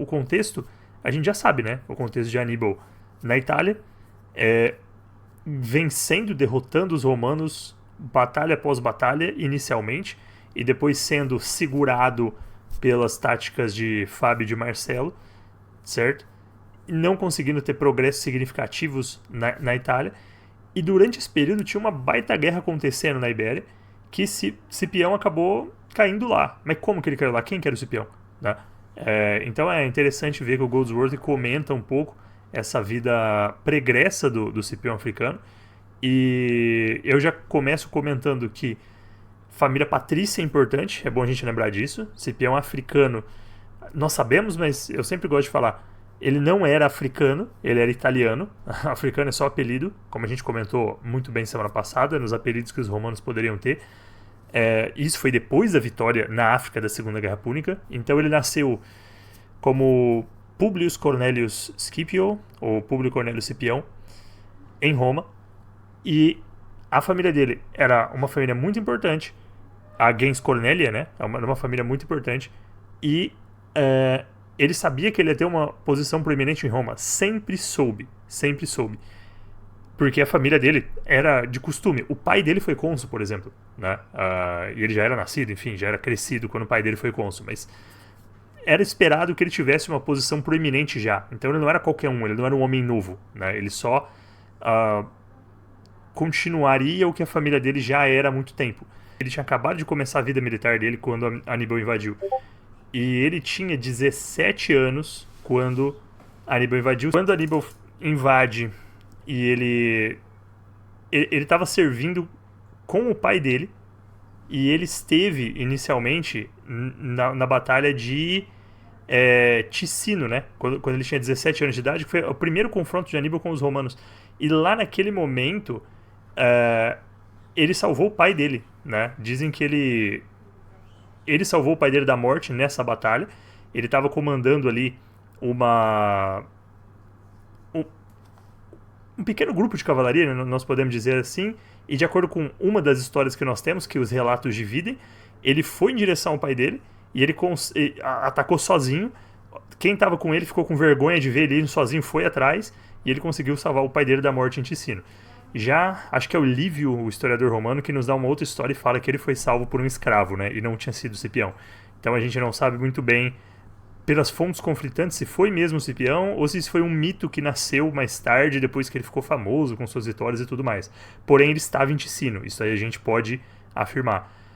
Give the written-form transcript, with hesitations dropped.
o contexto, a gente já sabe, né? O contexto de Aníbal na Itália, vencendo, derrotando os romanos, batalha após batalha, inicialmente, e depois sendo segurado pelas táticas de Fábio e de Marcelo, certo? Não conseguindo ter progressos significativos na Itália. E durante esse período tinha uma baita guerra acontecendo na Ibéria, que Cipião acabou caindo lá. Mas como que ele caiu lá? Quem que era o Cipião? Né? Então é interessante ver que o Goldsworthy comenta um pouco essa vida pregressa do Cipião africano. E eu já começo comentando que família patrícia é importante, é bom a gente lembrar disso. Cipião africano, nós sabemos, mas eu sempre gosto de falar, ele não era africano, ele era italiano. Africano é só apelido, como a gente comentou muito bem semana passada, nos apelidos que os romanos poderiam ter. Isso foi depois da vitória na África da Segunda Guerra Púnica. Então ele nasceu como Publius Cornelius Scipio, ou Publio Cornelius Cipião, em Roma. E a família dele era uma família muito importante, a gens Cornelia, né? É uma família muito importante. E ele sabia que ele ia ter uma posição proeminente em Roma. Sempre soube. Sempre soube. Porque a família dele era de costume. O pai dele foi cônsul, por exemplo. Né? E ele já era nascido, enfim, já era crescido quando o pai dele foi cônsul. Mas era esperado que ele tivesse uma posição proeminente já. Então ele não era qualquer um, ele não era um homem novo. Né? Ele só continuaria o que a família dele já era há muito tempo. Ele tinha acabado de começar a vida militar dele quando Aníbal invadiu. E ele tinha 17 anos quando Aníbal invadiu. Quando Aníbal invade e ele estava servindo com o pai dele, e ele esteve inicialmente na batalha de Ticino, né? Quando ele tinha 17 anos de idade, que foi o primeiro confronto de Aníbal com os romanos. E lá naquele momento, ele salvou o pai dele, né? Dizem que ele salvou o pai dele da morte nessa batalha. Ele estava comandando ali um pequeno grupo de cavalaria, né, nós podemos dizer assim, e de acordo com uma das histórias que nós temos, que os relatos dividem, ele foi em direção ao pai dele e ele atacou sozinho. Quem estava com ele ficou com vergonha de ver ele indo sozinho, foi atrás, e ele conseguiu salvar o pai dele da morte em Ticino. Já, acho que é o Lívio, o historiador romano, que nos dá uma outra história e fala que ele foi salvo por um escravo, né, e não tinha sido Cipião. Então a gente não sabe muito bem, pelas fontes conflitantes, se foi mesmo Cipião ou se isso foi um mito que nasceu mais tarde, depois que ele ficou famoso com suas vitórias e tudo mais. Porém, ele estava em Ticino, isso aí a gente pode afirmar.